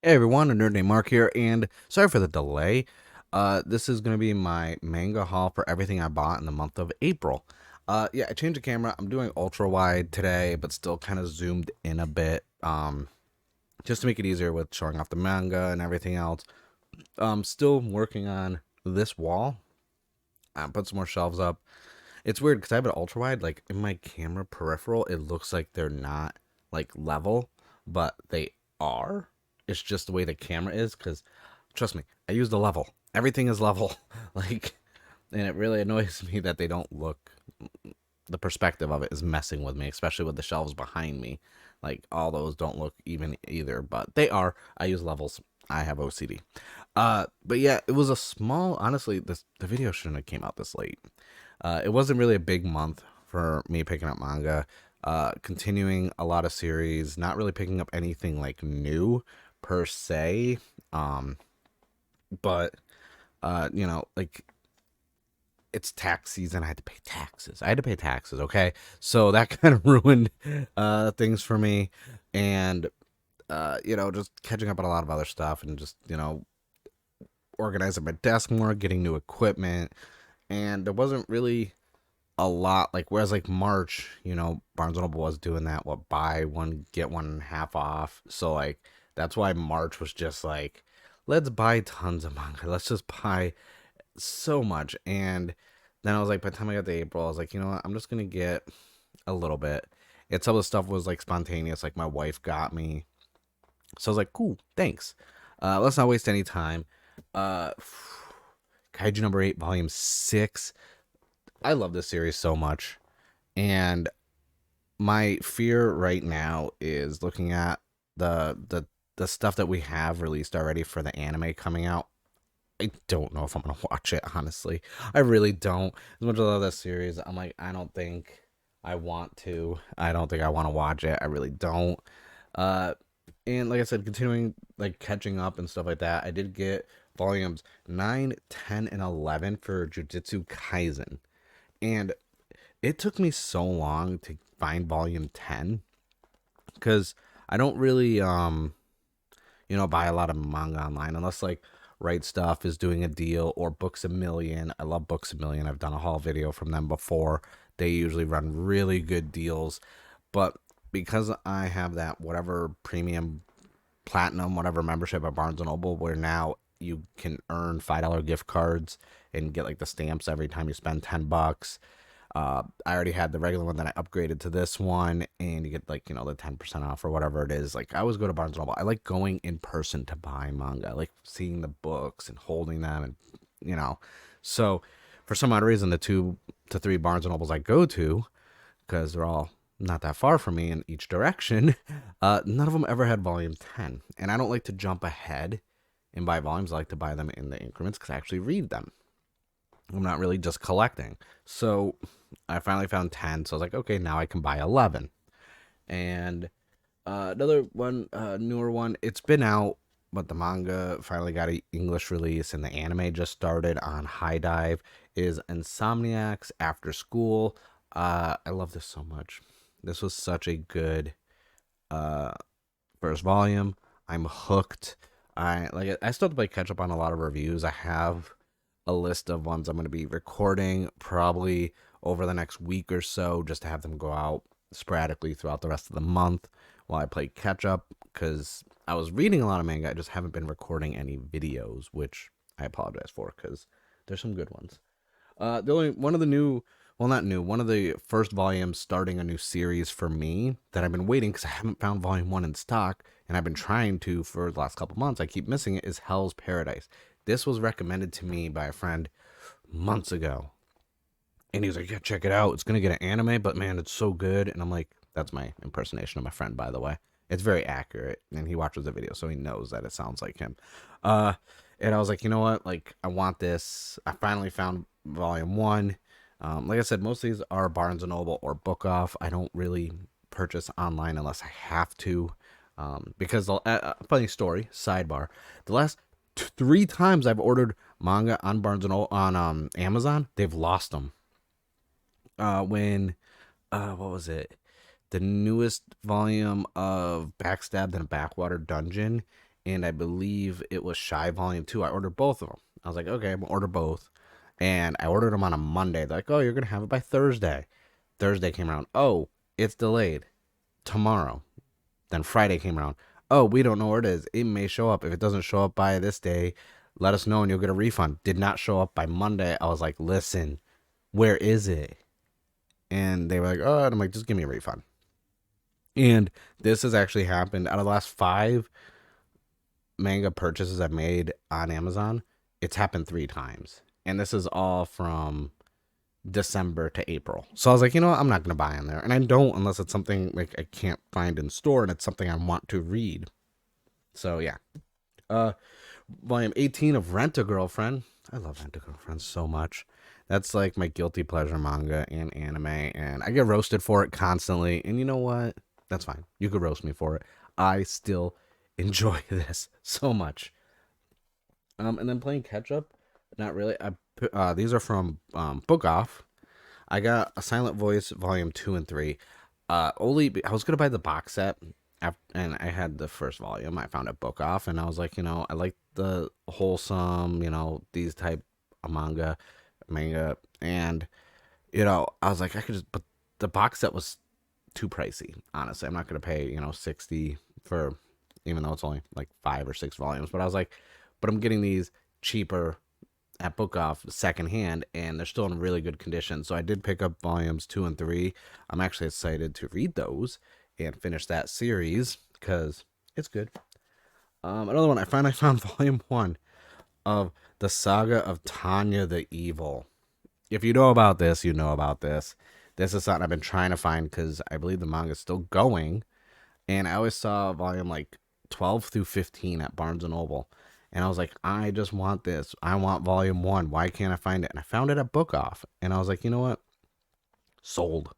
Hey everyone, a nerd named Mark here, and sorry for the delay. This is going to be my manga haul for everything I bought in the month of April. Yeah, I changed the camera. I'm doing ultra wide today, but still kind of zoomed in a bit, just to make it easier with showing off the manga and everything else. Still working on this wall. I put some more shelves up. It's weird because I have an ultra wide. Like in my camera peripheral, it looks like they're not like level, but they are. It's just the way the camera is. Because trust me, I use the level. Everything is level. Like, and it really annoys me that they don't look. The perspective of it is messing with me, especially with the shelves behind me. Like all those don't look even either, but they are. I use levels. I have OCD. But yeah, it was a small. Honestly, the video shouldn't have came out this late. It wasn't really a big month for me picking up manga. Continuing a lot of series, not really picking up anything like new per se. Um, but like it's tax season. I had to pay taxes. Okay, so that kind of ruined things for me, and just catching up on a lot of other stuff, and just organizing my desk more, getting new equipment, and there wasn't really a lot like whereas like March, Barnes and Noble was doing that what buy one get one half off. So like that's why March was just like let's buy tons of manga. Let's just buy so much. And then I was like by the time I got to April, I was like, you know what, I'm just gonna get a little bit. And some of the stuff was like spontaneous, like my wife got me. So I was like, cool, thanks. Let's not waste any time. Uh Kaiju number 8, volume 6. I love this series so much. And my fear right now is looking at the stuff that we have released already for the anime coming out. I don't know if I'm gonna watch it, honestly. I really don't. As much as I love that series, I'm like, I don't think I want to. I don't think I want to watch it. I really don't. Uh and like I said, continuing like catching up and stuff like that, I did get volumes 9, 10, and 11 for Jujutsu Kaisen. And it took me so long to find volume 10 because I don't really buy a lot of manga online unless like Right Stuff is doing a deal or Books a Million. I love Books a Million. I've done a haul video from them before. They usually run really good deals, but because I have that whatever premium platinum whatever membership at Barnes and Noble where now you can earn $5 gift cards and get like the stamps every time you spend $10. I already had the regular one, then I upgraded to this one, and you get like the 10% off or whatever it is. Like I always go to Barnes and Noble. I like going in person to buy manga. I like seeing the books and holding them, and you know. So for some odd reason, the 2 to 3 Barnes and Nobles I go to, because they're all not that far from me in each direction, none of them ever had volume 10, and I don't like to jump ahead and buy volumes. I like to buy them in the increments because I actually read them. I'm not really just collecting. So I finally found 10. So I was like, okay, now I can buy 11. And another one, newer one, it's been out, but the manga finally got an English release and the anime just started on High Dive, is Insomniacs After School. I love this so much. This was such a good uh, first volume. I'm hooked. I still have to play catch up on a lot of reviews. I have a list of ones I'm going to be recording probably over the next week or so just to have them go out sporadically throughout the rest of the month while I play catch up because I was reading a lot of manga. I just haven't been recording any videos, which I apologize for because there's some good ones. The only one of the new, well, not new, one of the first volumes starting a new series for me that I've been waiting because I haven't found volume 1 in stock and I've been trying to for the last couple months. I keep missing it. Is Hell's Paradise. This was recommended to me by a friend months ago. And he was like, yeah, check it out. It's going to get an anime, but man, it's so good. And I'm like, that's my impersonation of my friend, by the way. It's very accurate. And he watches the video, so he knows that it sounds like him. Uh, and I was like, you know what? Like, I want this. I finally found volume 1. Like I said, most of these are Barnes and Noble or Book Off. I don't really purchase online unless I have to. Because, funny story, sidebar. The last 3 times I've ordered manga on Barnes and Noble, on Amazon, they've lost them. When what was it? The newest volume of Backstabbed in a Backwater Dungeon. and I believe it was Shy Volume 2. I ordered both of them. I was like, okay, I'm going to order both. And I ordered them on a Monday. They're like, oh, you're going to have it by Thursday. Thursday came around. Oh, it's delayed. Tomorrow. Then Friday came around. Oh, we don't know where it is. It may show up. If it doesn't show up by this day, let us know and you'll get a refund. Did not show up by Monday. I was like, listen, where is it? And they were like, oh, and I'm like, just give me a refund. And this has actually happened out of the last 5 manga purchases I've made on Amazon. It's happened 3 times. And this is all from December to April. So I was like, you know what? I'm not going to buy on there. And I don't unless it's something like I can't find in store and it's something I want to read. So yeah. Volume 18 of Rent a Girlfriend. I love Rent a Girlfriend so much. That's like my guilty pleasure manga and anime, and I get roasted for it constantly. And you know what? That's fine. You could roast me for it. I still enjoy this so much. And then playing catch up, not really. These are from Book Off. I got A Silent Voice Volume 2 and 3. Only I was gonna buy the box set, and I had the first volume. I found a Book Off, and I was like, I like the wholesome, these type of manga, and I was like, I could just, but the box set was too pricey. Honestly, I'm not gonna pay 60 for, even though it's only like 5 or 6 volumes. But I was like, but I'm getting these cheaper at Book Off secondhand, and they're still in really good condition. So I did pick up volumes 2 and 3. I'm actually excited to read those and finish that series because it's good. Another one, I finally found volume 1 of the Saga of Tanya the Evil. If you know about this, you know about this. This is something I've been trying to find because I believe the manga is still going. And I always saw volume like 12 through 15 at Barnes and Noble. And I was like, I just want this. I want volume 1. Why can't I find it? And I found it at Book Off. And I was like, you know what? Sold.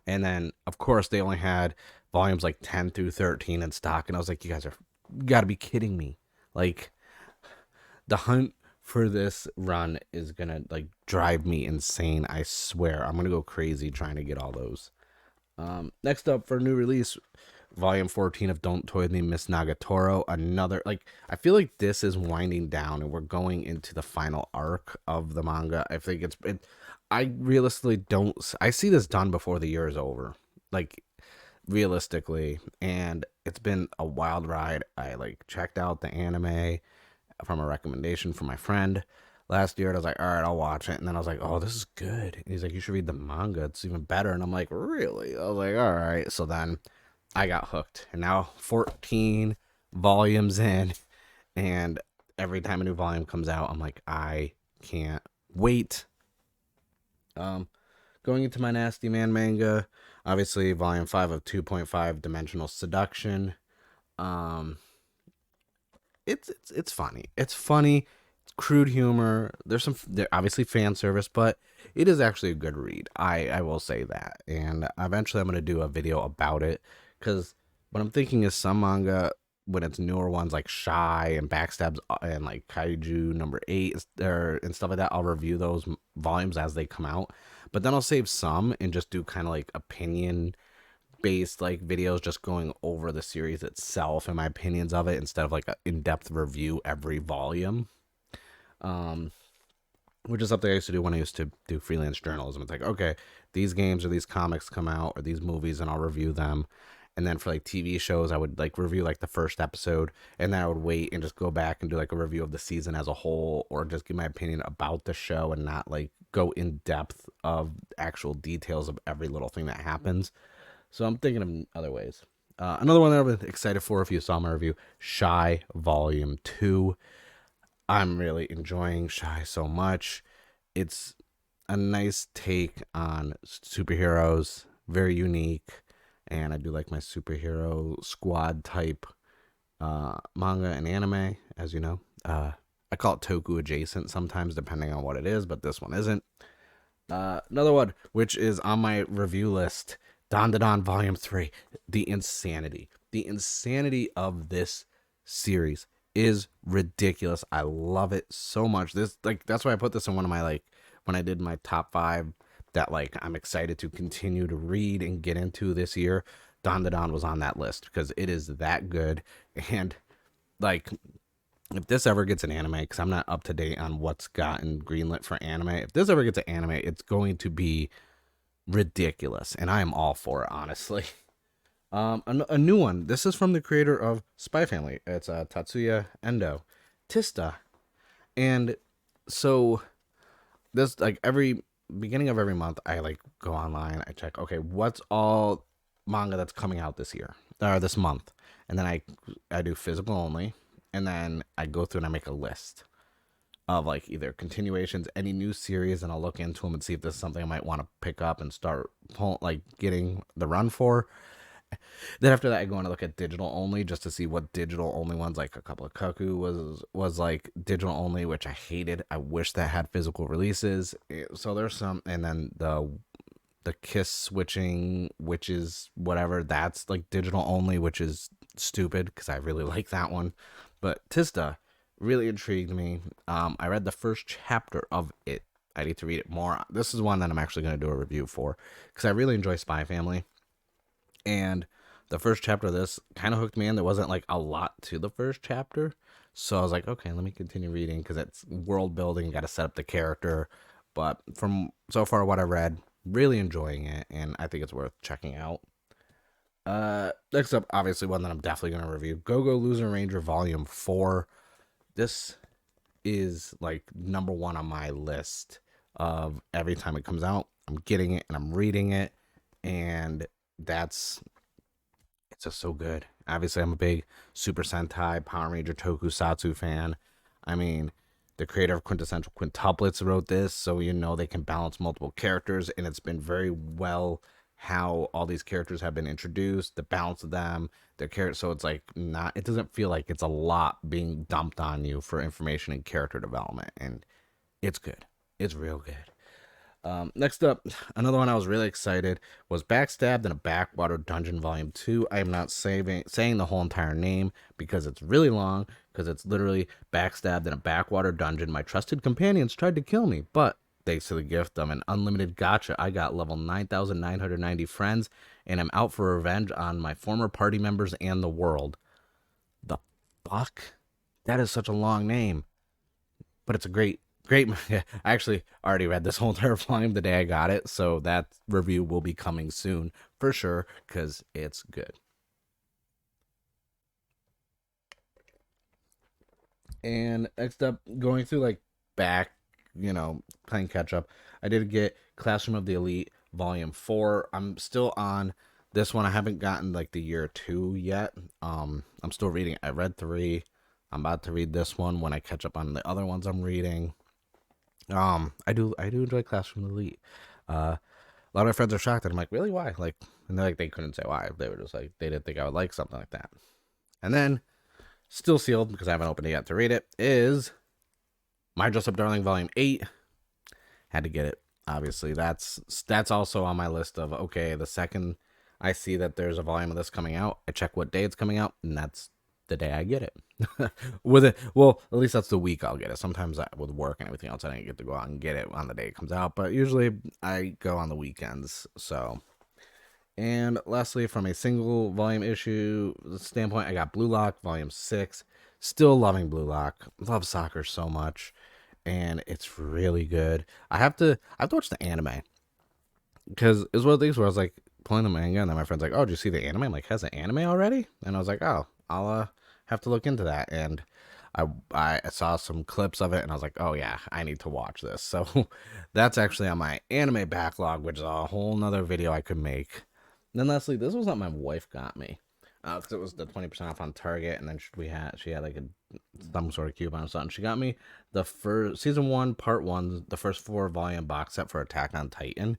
And then, of course, they only had volumes like 10 through 13 in stock. And I was like, you guys are got to be kidding me. Like, the hunt for this run is going to like drive me insane. I swear. I'm going to go crazy trying to get all those. Next up for new release, volume 14 of Don't Toy Me Miss Nagatoro. Another, like, I feel like this is winding down and we're going into the final arc of the manga. I think I realistically don't, I see this done before the year is over, like, realistically. And it's been a wild ride. I like checked out the anime from a recommendation from my friend last year, and I was like, all right, I'll watch it. And then I was like, oh, this is good. And he's like, you should read the manga, it's even better. And I'm like, really? I was like, all right. So then I got hooked, and now 14 volumes in, and every time a new volume comes out, I'm like, I can't wait. Going into my Nasty Man manga, obviously volume 5 of 2.5 Dimensional Seduction. um it's funny. It's funny. It's crude humor. There obviously fan service, but it is actually a good read. I will say that. And eventually I'm gonna do a video about it because what I'm thinking is some manga when it's newer ones like Shy and Backstabs and like Kaiju number 8 and stuff like that, I'll review those volumes as they come out. But then I'll save some and just do kind of like opinion based like videos just going over the series itself and my opinions of it instead of like an in-depth review every volume, which is something I used to do when I used to do freelance journalism. It's like, okay, these games or these comics come out or these movies and I'll review them. And then for like TV shows, I would like review like the first episode, and then I would wait and just go back and do like a review of the season as a whole, or just give my opinion about the show and not like go in depth of actual details of every little thing that happens. So I'm thinking of other ways. Another one that I've been excited for, if you saw my review, Shy Volume 2. I'm really enjoying Shy so much. It's a nice take on superheroes, very unique, and I do like my superhero squad type manga and anime, as you know. I call it toku adjacent sometimes, depending on what it is, but this one isn't. Another one, which is on my review list, Don Da Don Volume 3, The Insanity. The insanity of this series is ridiculous. I love it so much. This, like, that's why I put this in one of my, like, when I did my top 5 that, like, I'm excited to continue to read and get into this year. Don Da Don was on that list because it is that good. And like if this ever gets an anime, because I'm not up to date on what's gotten greenlit for anime. If this ever gets an anime, it's going to be ridiculous, and I am all for it, honestly. A new one. This is from the creator of Spy Family. It's Tatsuya Endo, Tista, and so this like every beginning of every month, I like go online, I check, okay, what's all manga that's coming out this year or this month, and then I do physical only, and then I go through and I make a list of like either continuations, any new series, and I'll look into them and see if this is something I might want to pick up and start like getting the run for. Then after that, I go and look at digital only just to see what digital only ones, like a couple of Kaku was like digital only, which I hated. I wish that had physical releases. So there's some, and then the kiss switching, which is whatever. That's like digital only, which is stupid because I really like that one. But Tista really intrigued me. I read the first chapter of it. I need to read it more. This is one that I'm actually going to do a review for because I really enjoy Spy Family. And the first chapter of this kind of hooked me in. There wasn't like a lot to the first chapter. So I was like, okay, let me continue reading because it's world building. Got to set up the character. But from so far, what I read, really enjoying it. And I think it's worth checking out. Next up, obviously, one that I'm definitely going to review, Go Go Loser Ranger Volume 4. This is like number one on my list of every time it comes out. I'm getting it and I'm reading it. And that's it's just so good. Obviously, I'm a big Super Sentai, Power Ranger Tokusatsu fan. I mean, the creator of Quintessential Quintuplets wrote this, so you know they can balance multiple characters, and it's been very well how all these characters have been introduced, the balance of them, their characters. So it's like not, it doesn't feel like it's a lot being dumped on you for information and character development, and it's good. It's real good. Next up, another one I was really excited was Backstabbed in a Backwater Dungeon Volume 2. I am not saying the whole entire name because it's really long, because it's literally Backstabbed in a Backwater Dungeon. My trusted companions tried to kill me, but thanks to the gift of an unlimited gacha, I got level 9,990 friends, and I'm out for revenge on my former party members and the world. The fuck? That is such a long name, but it's a great. I actually already read this whole entire volume the day I got it, so that review will be coming soon for sure because it's good. And next up, going through like back, playing catch up, I did get Classroom of the Elite Volume 4. I'm still on this one. I haven't gotten like the year 2 yet. I'm still reading. I read 3. I'm about to read this one when I catch up on the other ones I'm reading. I do enjoy Classroom Elite. A lot of my friends are shocked, and I'm like, really, why? Like, and they're like, they couldn't say why. They were just like, they didn't think I would like something like that. And then, still sealed because I haven't opened it yet to read it, is My Dress Up Darling Volume 8. Had to get it. Obviously, that's also on my list of okay. The second I see that there's a volume of this coming out, I check what day it's coming out, and that's the day I get it. With it, well, at least that's the week I'll get it. Sometimes with work and everything else, I don't get to go out and get it on the day it comes out, but usually I go on the weekends. So, and lastly, from a single volume issue standpoint, I got Blue Lock Volume 6. Still loving Blue Lock. Love soccer so much, and it's really good. I have to watch the anime because it's one of these where I was like pulling the manga, and then my friend's like, "Oh, did you see the anime?" I'm like, "Has an anime already?" And I was like, "Oh, I'll have to look into that." And I saw some clips of it, and I was like, "Oh yeah, I need to watch this." So that's actually on my anime backlog, which is a whole nother video I could make. And then lastly, this was what my wife got me because it was the 20% off on Target, and then she had like some sort of coupon or something. She got me the first season 1, part 1, the first 4 volume box set for Attack on Titan.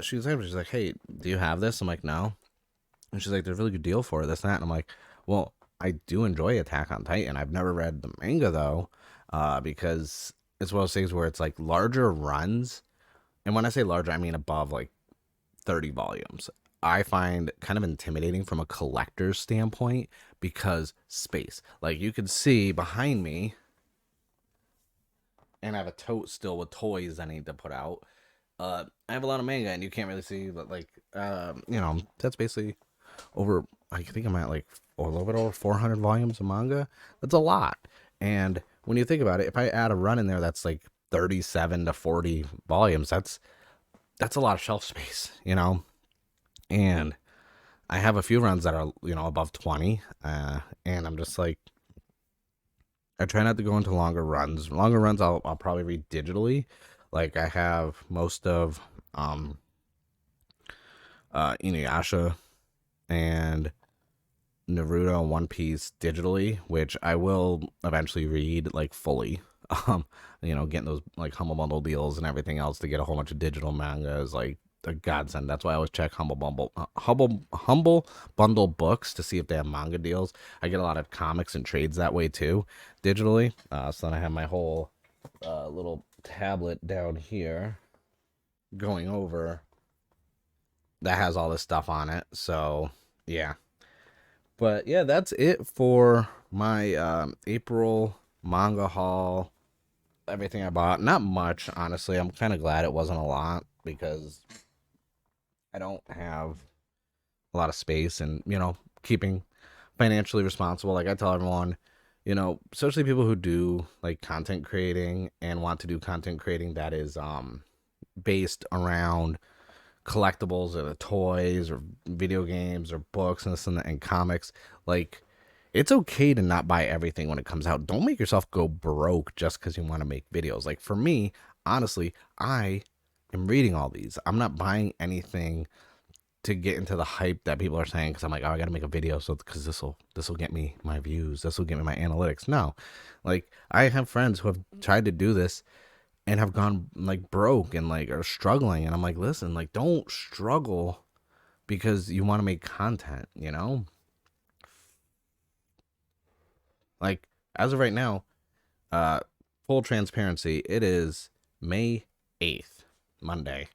She's like, "Hey, do you have this?" I'm like, "No." And she's like, "There's a really good deal for it, this and that." And I'm like, "Well, I do enjoy Attack on Titan. I've never read the manga though, because it's one of those things where it's like larger runs, and when I say larger, I mean above like 30 volumes. I find kind of intimidating from a collector's standpoint because space. Like you can see behind me, and I have a tote still with toys I need to put out. I have a lot of manga, and you can't really see, but like, that's basically over I think I'm at like a little bit over 400 volumes of manga. That's a lot. And when you think about it, if I add a run in there that's like 37 to 40 volumes, that's a lot of shelf space, you know? And I have a few runs that are, above 20. And I'm just like, I try not to go into longer runs. Longer runs I'll probably read digitally. Like I have most of um Inuyasha and Naruto and One Piece digitally, which I will eventually read like fully. Um, getting those like Humble Bundle deals and everything else to get a whole bunch of digital manga is like a godsend. That's why I always check Humble Bundle books to see if they have manga deals. I get a lot of comics and trades that way too, digitally. So then I have my whole little tablet down here going over that has all this stuff on it. So yeah, but yeah, that's it for my April manga haul. Everything I bought, not much, honestly. I'm kind of glad it wasn't a lot because I don't have a lot of space and, keeping financially responsible. Like I tell everyone, especially people who do like content creating and want to do content creating that is based around collectibles or the toys or video games or books and this and that and comics. Like it's okay to not buy everything when it comes out. Don't make yourself go broke just because you want to make videos. Like for me, honestly, I am reading all these. I'm not buying anything to get into the hype that people are saying because I'm like, oh, I got to make a video so because this will get me my views. This will get me my analytics. No, like I have friends who have tried to do this and have gone like broke and like are struggling, and I'm like, listen, like don't struggle because you want to make content. Like as of right now, uh, full transparency, it is May 8th, Monday,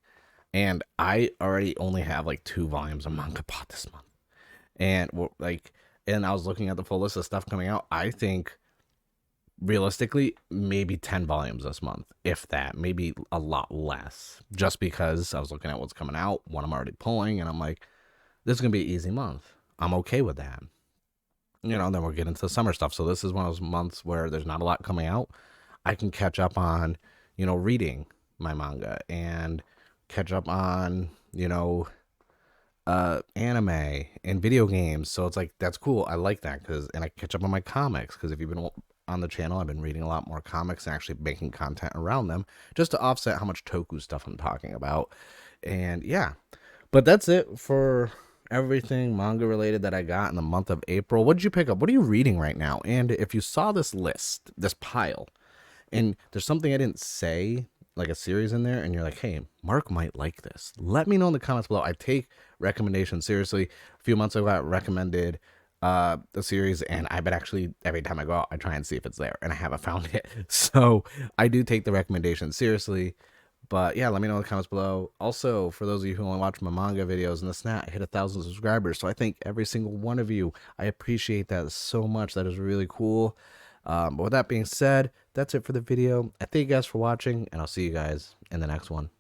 and I already only have like 2 volumes of manga bought this month. And like, and I was looking at the full list of stuff coming out. I think realistically, maybe 10 volumes this month, if that, maybe a lot less, just because I was looking at what's coming out, what I'm already pulling, and I'm like, this is going to be an easy month. I'm okay with that. Then we'll get into the summer stuff. So this is one of those months where there's not a lot coming out. I can catch up on, reading my manga and catch up on, anime and video games. So it's like that's cool. I like that and I catch up on my comics because if you've been on the channel, I've been reading a lot more comics and actually making content around them just to offset how much toku stuff I'm talking about. And yeah, but that's it for everything manga related that I got in the month of April. What did you pick up? What are you reading right now? And if you saw this list, this pile, and there's something I didn't say, like a series in there, and you're like, hey, Mark might like this, let me know in the comments below. I take recommendations seriously. A few months ago, I recommended a series, and I've been actually, every time I go out, I try and see if it's there, and I haven't found it. So I do take the recommendations seriously. But yeah, let me know in the comments below. Also, for those of you who only watch my manga videos and this and that, I hit 1,000 subscribers. So I thank every single one of you. I appreciate that so much. That is really cool. But with that being said, that's it for the video. I thank you guys for watching, and I'll see you guys in the next one.